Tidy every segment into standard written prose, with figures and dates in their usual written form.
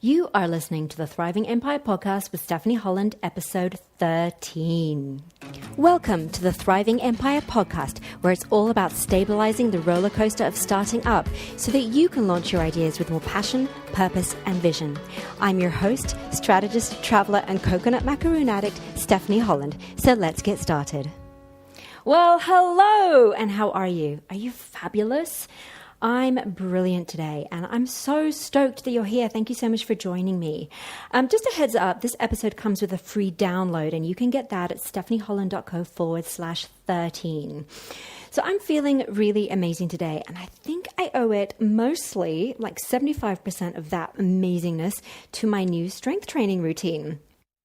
You are listening to the Thriving Empire podcast with Stephanie Holland, episode 13. Welcome to the Thriving Empire podcast, where it's all about stabilizing the roller coaster of starting up so that you can launch your ideas with more passion, purpose, and vision. I'm your host, strategist, traveler, and coconut macaroon addict, Stephanie Holland. So let's get started. Well, hello, and how are you? Are you fabulous? I'm brilliant today, and I'm so stoked that you're here. Thank you so much for joining me. Just a heads up, this episode comes with a free download, and you can get that at stephanieholland.co/13. So I'm feeling really amazing today, and I think I owe it mostly, like 75% of that amazingness, to my new strength training routine.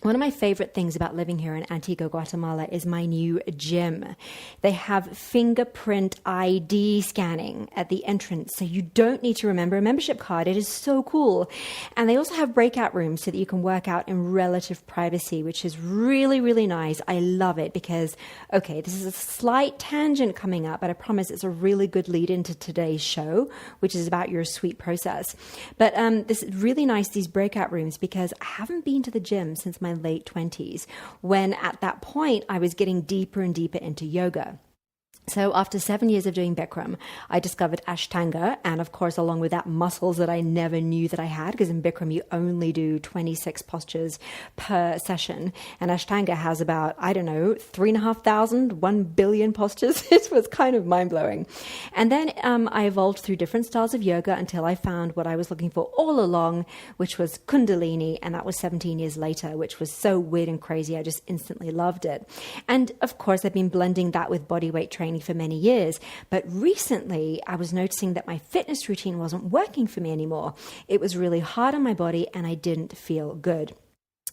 One of my favorite things about living here in Antigua, Guatemala is my new gym. They have fingerprint ID scanning at the entrance, so you don't need to remember a membership card. It is so cool. And they also have breakout rooms so that you can work out in relative privacy, which is really, really nice. I love it because, okay, this is a slight tangent coming up, but I promise it's a really good lead into today's show, which is about your sweet process. But this is really nice, these breakout rooms, because I haven't been to the gym since my late 20s, when at that point I was getting deeper and deeper into yoga. So after 7 years of doing Bikram, I discovered Ashtanga, and of course, along with that, muscles that I never knew that I had, because in Bikram, you only do 26 postures per session. And Ashtanga has about, 3,500, 1 billion postures. It was kind of mind-blowing. And then I evolved through different styles of yoga until I found what I was looking for all along, which was Kundalini, and that was 17 years later, which was so weird and crazy. I just instantly loved it. And of course, I've been blending that with bodyweight training for many years. But recently, I was noticing that my fitness routine wasn't working for me anymore. It was really hard on my body and I didn't feel good.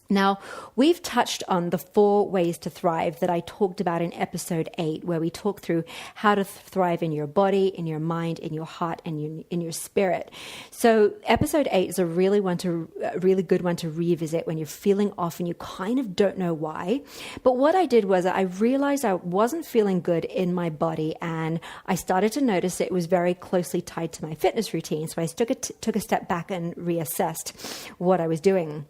Now, we've touched on the 4 ways to thrive that I talked about in episode 8, where we talk through how to thrive in your body, in your mind, in your heart, and in your spirit. So episode 8 is a really good one to revisit when you're feeling off and you kind of don't know why. But what I did was I realized I wasn't feeling good in my body, and I started to notice it was very closely tied to my fitness routine. So I took a step back and reassessed what I was doing.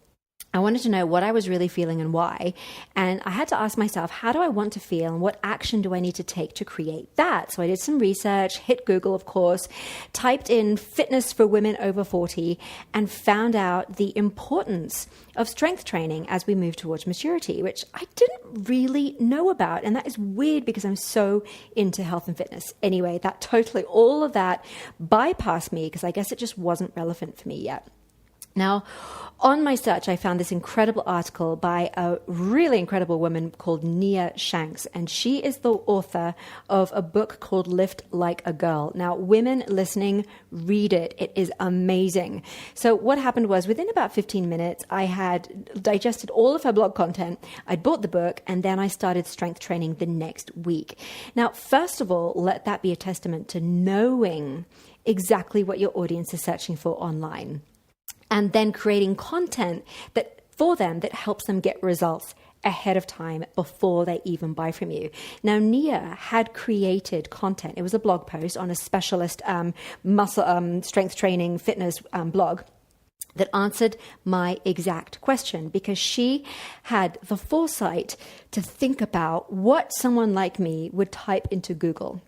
I wanted to know what I was really feeling and why. And I had to ask myself, how do I want to feel and what action do I need to take to create that? So I did some research, hit Google, of course, typed in fitness for women over 40 and found out the importance of strength training as we move towards maturity, which I didn't really know about. And that is weird because I'm so into health and fitness. Anyway, all of that bypassed me because I guess it just wasn't relevant for me yet. Now, on my search, I found this incredible article by a really incredible woman called Nia Shanks, and she is the author of a book called Lift Like a Girl. Now, women listening, read it. It is amazing. So what happened was within about 15 minutes, I had digested all of her blog content. I'd bought the book, and then I started strength training the next week. Now, first of all, let that be a testament to knowing exactly what your audience is searching for online, and then creating content that helps them get results ahead of time before they even buy from you. Now, Nia had created content. It was a blog post on a specialist muscle strength training fitness blog that answered my exact question, because she had the foresight to think about what someone like me would type into Google.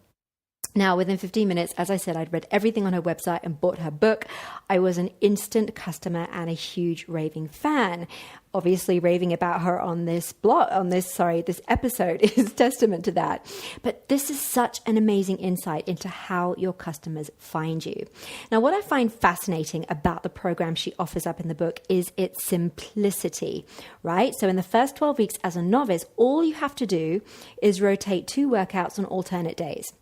Now, within 15 minutes, as I said, I'd read everything on her website and bought her book. I was an instant customer and a huge raving fan. Obviously, raving about her on this episode is testament to that. But this is such an amazing insight into how your customers find you. Now, what I find fascinating about the program she offers up in the book is its simplicity, right? So in the first 12 weeks as a novice, all you have to do is rotate 2 workouts on alternate days.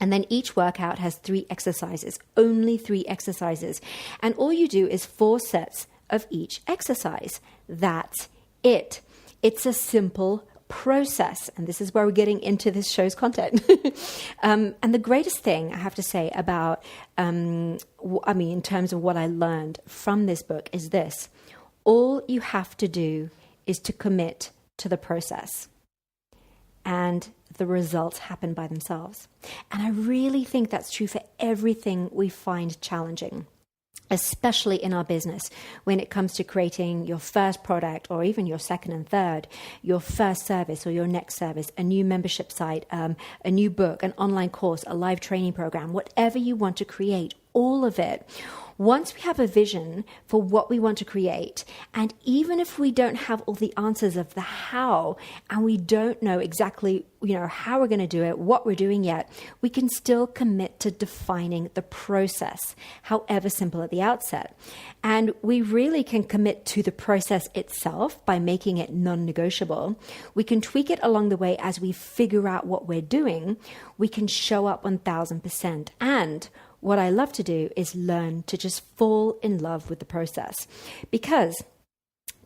And then each workout has 3 exercises, only 3 exercises. And all you do is 4 sets of each exercise. That's it. It's a simple process. And this is where we're getting into this show's content. And the greatest thing I have to say about, in terms of what I learned from this book is this. All you have to do is to commit to the process. And the results happen by themselves. And I really think that's true for everything we find challenging. especially in our business, when it comes to creating your first product or even your second and third, your first service or your next service, a new membership site, a new book, an online course, a live training program, whatever you want to create, all of it. Once we have a vision for what we want to create, and even if we don't have all the answers of the how, and we don't know exactly, how we're going to do it, what we're doing yet, we can still commit to defining the process, however simple at the outset. And we really can commit to the process itself by making it non-negotiable. We can tweak it along the way as we figure out what we're doing. We can show up 1000%. And what I love to do is learn to just fall in love with the process, because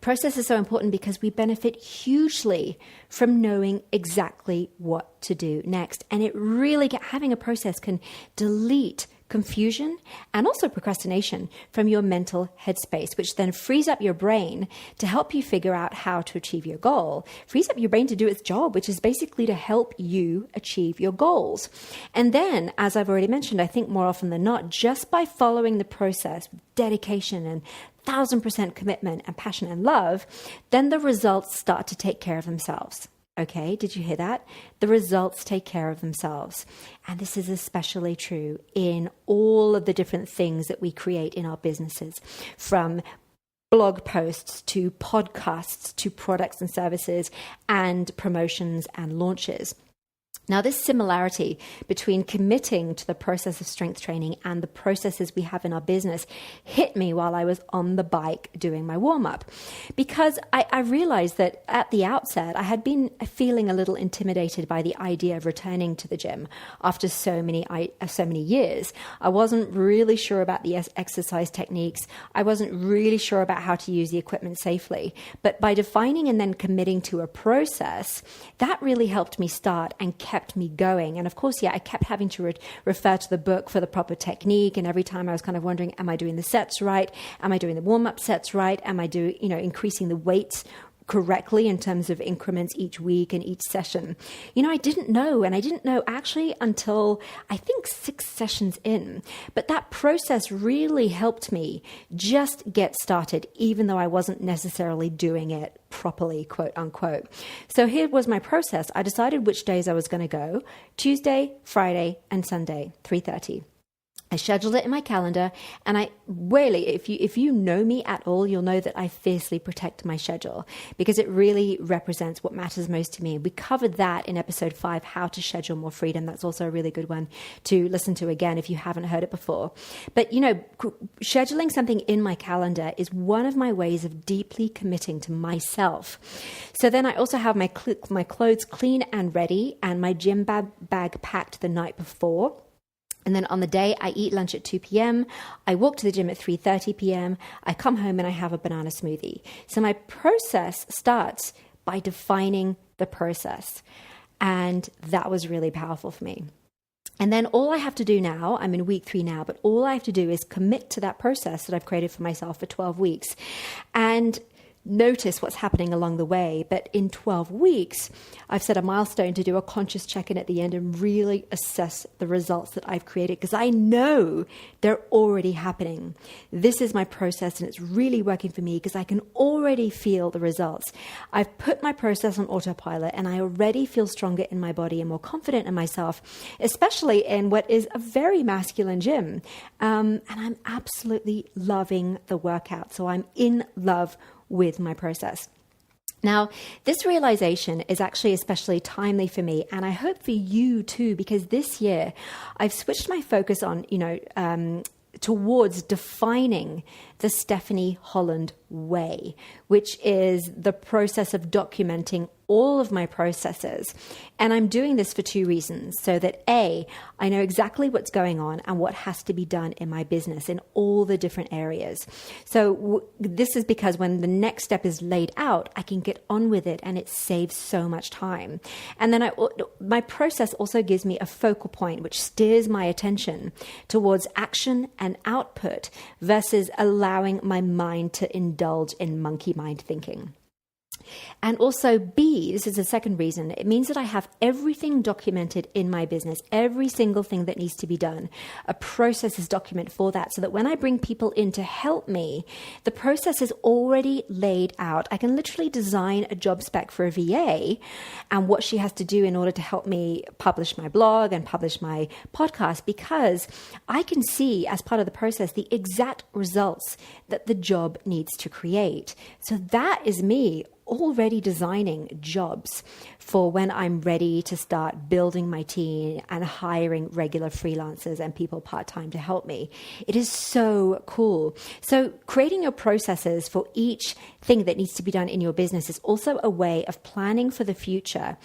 process is so important, because we benefit hugely from knowing exactly what to do next. And it really, having a process can delete confusion and also procrastination from your mental headspace, which then frees up your brain to help you figure out how to achieve your goal, frees up your brain to do its job, which is basically to help you achieve your goals. And then, as I've already mentioned, I think more often than not, just by following the process with dedication and 1000% commitment and passion and love, then the results start to take care of themselves. Okay, did you hear that? The results take care of themselves. And this is especially true in all of the different things that we create in our businesses, from blog posts to podcasts to products and services and promotions and launches. Now, this similarity between committing to the process of strength training and the processes we have in our business hit me while I was on the bike doing my warm-up, because I realized that at the outset, I had been feeling a little intimidated by the idea of returning to the gym after so many years. I wasn't really sure about the exercise techniques. I wasn't really sure about how to use the equipment safely. But by defining and then committing to a process, that really helped me start and kept me going. And of course, I kept having to refer to the book for the proper technique. And every time I was kind of wondering, am I doing the sets right? Am I doing the warm-up sets right? Am I doing, increasing the weights correctly in terms of increments each week and each session? I didn't know. And I didn't know actually until I think 6 sessions in. But that process really helped me just get started, even though I wasn't necessarily doing it properly, quote unquote. So here was my process. I decided which days I was going to go: Tuesday, Friday, and Sunday, 3:30. I scheduled it in my calendar, and I really, if you know me at all, you'll know that I fiercely protect my schedule, because it really represents what matters most to me. We covered that in episode 5, how to schedule more freedom. That's also a really good one to listen to again if you haven't heard it before. But, scheduling something in my calendar is one of my ways of deeply committing to myself. So then I also have my clothes clean and ready, and my gym bag packed the night before. And then on the day, I eat lunch at 2 p.m. I walk to the gym at 3:30 p.m. I come home and I have a banana smoothie. So my process starts by defining the process. And that was really powerful for me. And then all I have to do now, I'm in week 3 now, but all I have to do is commit to that process that I've created for myself for 12 weeks. And notice what's happening along the way. But in 12 weeks, I've set a milestone to do a conscious check-in at the end and really assess the results that I've created, because I know they're already happening. This is my process, and it's really working for me because I can already feel the results. I've put my process on autopilot, and I already feel stronger in my body and more confident in myself, especially in what is a very masculine gym. And I'm absolutely loving the workout. So I'm in love with my process. Now, this realization is actually especially timely for me, and I hope for you too, because this year I've switched my focus on, towards defining the Stephanie Holland way, which is the process of documenting all of my processes. And I'm doing this for 2 reasons. So that A, I know exactly what's going on and what has to be done in my business in all the different areas. So this is because when the next step is laid out, I can get on with it, and it saves so much time. And then my process also gives me a focal point, which steers my attention towards action and output versus allowing my mind to indulge in monkey mind thinking. And also B, this is the second reason, it means that I have everything documented in my business, every single thing that needs to be done. A process is documented for that, so that when I bring people in to help me, the process is already laid out. I can literally design a job spec for a VA and what she has to do in order to help me publish my blog and publish my podcast, because I can see as part of the process the exact results that the job needs to create. So that is me already designing jobs for when I'm ready to start building my team and hiring regular freelancers and people part-time to help me. It is so cool. So creating your processes for each thing that needs to be done in your business is also a way of planning for the future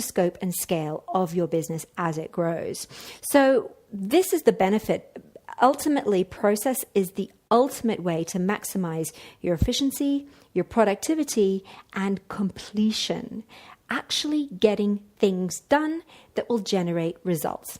scope and scale of your business as it grows. So this is the benefit. Ultimately, process is the ultimate way to maximize your efficiency, your productivity, and completion. Actually getting things done that will generate results.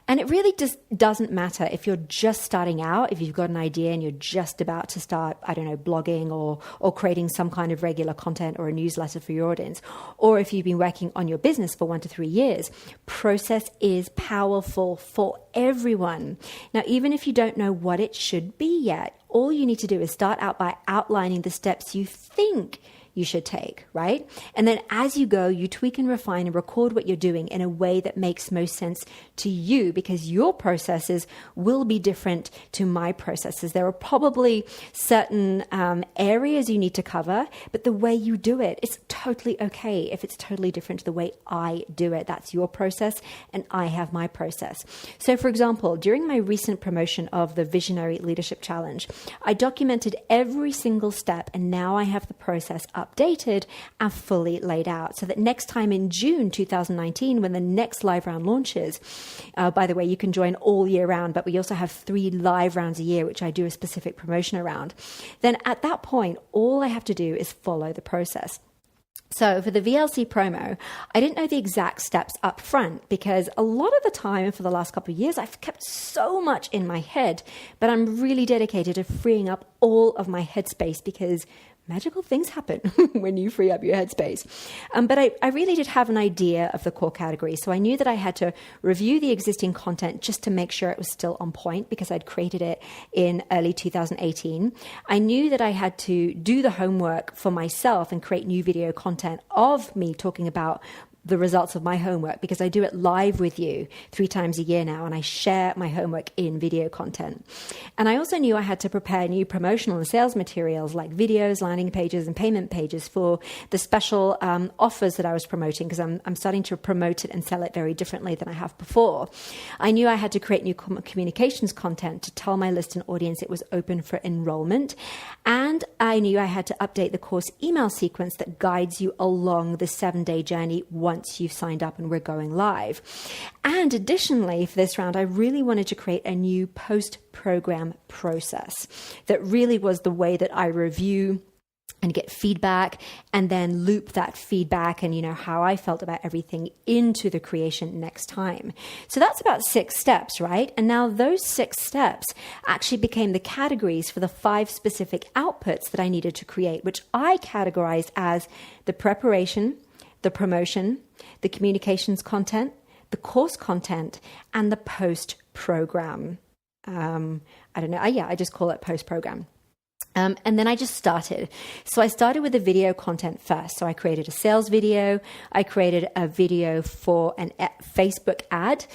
And it really just doesn't matter if you're just starting out, if you've got an idea and you're just about to start, blogging or creating some kind of regular content or a newsletter for your audience, or if you've been working on your business for 1 to 3 years. Process is powerful for everyone. Now, even if you don't know what it should be yet, all you need to do is start out by outlining the steps you think you should take, right? And then as you go, you tweak and refine and record what you're doing in a way that makes most sense to you, because your processes will be different to my processes. There are probably certain areas you need to cover, but the way you do it is totally okay if it's totally different to the way I do it. That's your process and I have my process. So for example, during my recent promotion of the Visionary Leadership Challenge, I documented every single step, and now I have the process updated and fully laid out, so that next time in June 2019, when the next live round launches, by the way, you can join all year round, but we also have 3 live rounds a year, which I do a specific promotion around. Then at that point, all I have to do is follow the process. So for the VLC promo, I didn't know the exact steps up front, because a lot of the time for the last couple of years, I've kept so much in my head, but I'm really dedicated to freeing up all of my headspace, because magical things happen when you free up your headspace. But I really did have an idea of the core categories. So I knew that I had to review the existing content just to make sure it was still on point, because I'd created it in early 2018. I knew that I had to do the homework for myself and create new video content of me talking about the results of my homework, because I do it live with you 3 times a year now, and I share my homework in video content. And I also knew I had to prepare new promotional and sales materials like videos, landing pages, and payment pages for the special offers that I was promoting, because I'm starting to promote it and sell it very differently than I have before. I knew I had to create new communications content to tell my list and audience it was open for enrollment. And I knew I had to update the course email sequence that guides you along the 7-day journey once you've signed up and we're going live. And additionally, for this round, I really wanted to create a new post-program process that really was the way that I review and get feedback, and then loop that feedback and, how I felt about everything into the creation next time. So that's about 6 steps, right? And now those 6 steps actually became the categories for the 5 specific outputs that I needed to create, which I categorized as the preparation, the promotion, the communications content, the course content, and the post-program. I just call it post-program. And then I just started. So I started with the video content first. So I created a sales video. I created a video for a Facebook ad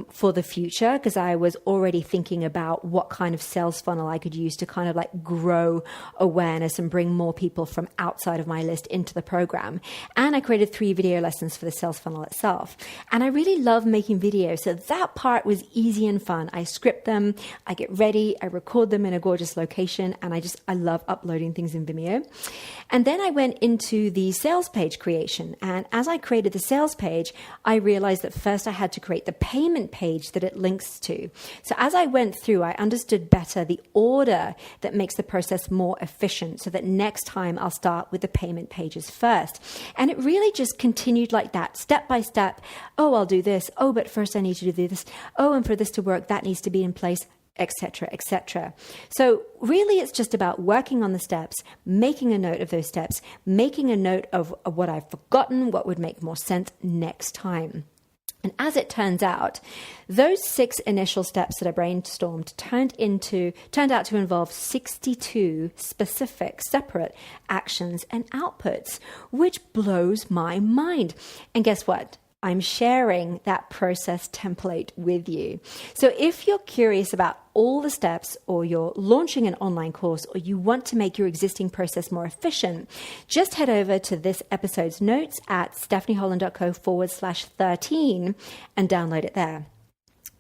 for the future, because I was already thinking about what kind of sales funnel I could use to kind of like grow awareness and bring more people from outside of my list into the program. And I created 3 video lessons for the sales funnel itself. And I really love making videos, so that part was easy and fun. I script them, I get ready, I record them in a gorgeous location, and I love uploading things in Vimeo. And then I went into the sales page creation. And as I created the sales page, I realized that first I had to create the payment page that it links to. So as I went through, I understood better the order that makes the process more efficient, so that next time I'll start with the payment pages first. And it really just continued like that, step by step. Oh, I'll do this. Oh, but first I need to do this. Oh, and for this to work, that needs to be in place. etc., etc. So really it's just about working on the steps, making a note of those steps, making a note of what I've forgotten, what would make more sense next time. And as it turns out, those 6 initial steps that I brainstormed turned out to involve 62 specific, separate actions and outputs, which blows my mind. And guess what? I'm sharing that process template with you. So if you're curious about all the steps, or you're launching an online course, or you want to make your existing process more efficient, just head over to this episode's notes at stephanieholland.co/13 and download it there.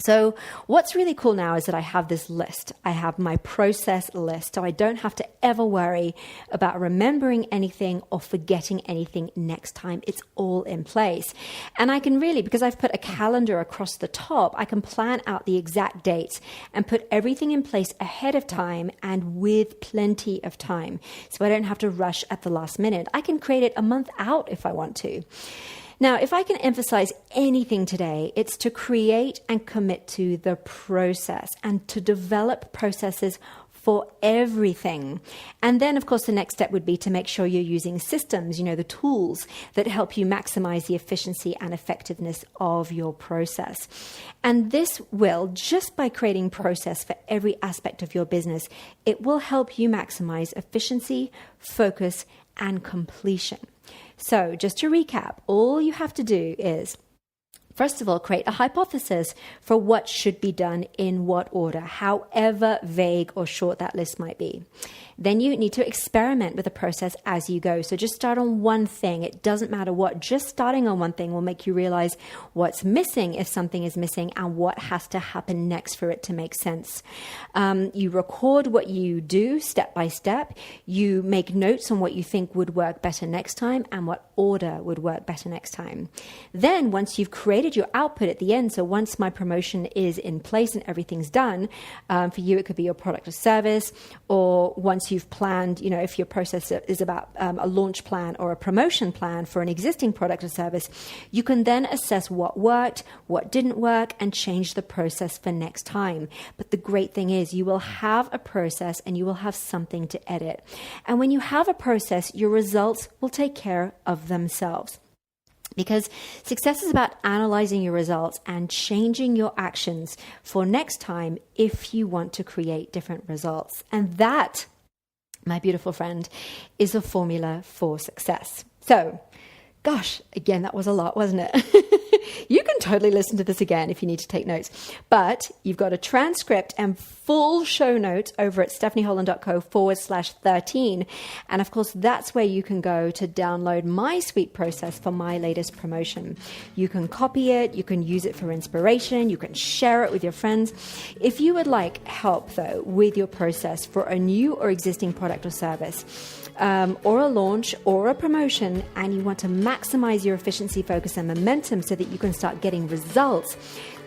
So what's really cool now is that I have this list. I have my process list, so I don't have to ever worry about remembering anything or forgetting anything next time. It's all in place. And I can really, because I've put a calendar across the top, I can plan out the exact dates and put everything in place ahead of time and with plenty of time. So I don't have to rush at the last minute. I can create it a month out if I want to. Now, if I can emphasize anything today, it's to create and commit to the process and to develop processes for everything. And then, of course, the next step would be to make sure you're using systems, the tools that help you maximize the efficiency and effectiveness of your process. And this will, just by creating process for every aspect of your business, it will help you maximize efficiency, focus, and completion. So just to recap, all you have to do is, first of all, create a hypothesis for what should be done in what order, however vague or short that list might be. Then you need to experiment with the process as you go. So just start on one thing. It doesn't matter what. Just starting on one thing will make you realize what's missing if something is missing and what has to happen next for it to make sense. You record what you do step by step. You make notes on what you think would work better next time and what order would work better next time. Then once you've created your output at the end, so once my promotion is in place and everything's done, for you it could be your product or service, or once you've planned, if your process is about a launch plan or a promotion plan for an existing product or service, you can then assess what worked, what didn't work, and change the process for next time. But the great thing is you will have a process and you will have something to edit. And when you have a process, your results will take care of themselves. Because success is about analyzing your results and changing your actions for next time if you want to create different results. And that, my beautiful friend, is a formula for success. So, gosh, again, that was a lot, wasn't it? You can totally listen to this again if you need to take notes. But you've got a transcript and full show notes over at stephanieholland.co/13. And of course, that's where you can go to download my sweet process for my latest promotion. You can copy it, you can use it for inspiration, you can share it with your friends. If you would like help, though, with your process for a new or existing product or service, or a launch or a promotion, and you want to maximize your efficiency, focus, and momentum so that you can start getting results,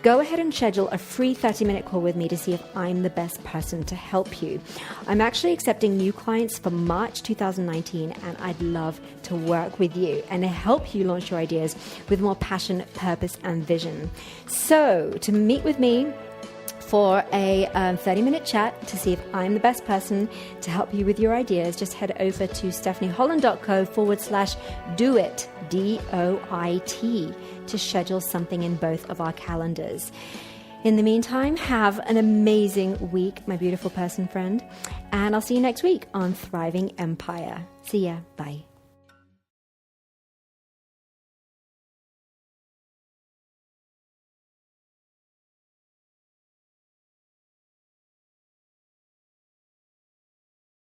go ahead and schedule a free 30-minute call with me to see if I'm the best person to help you. I'm actually accepting new clients for March 2019, and I'd love to work with you and help you launch your ideas with more passion, purpose, and vision. So to meet with me for a 30-minute chat to see if I'm the best person to help you with your ideas, just head over to stephanieholland.co/doit, DOIT, to schedule something in both of our calendars. In the meantime, have an amazing week, my beautiful person friend, and I'll see you next week on Thriving Empire. See ya. Bye.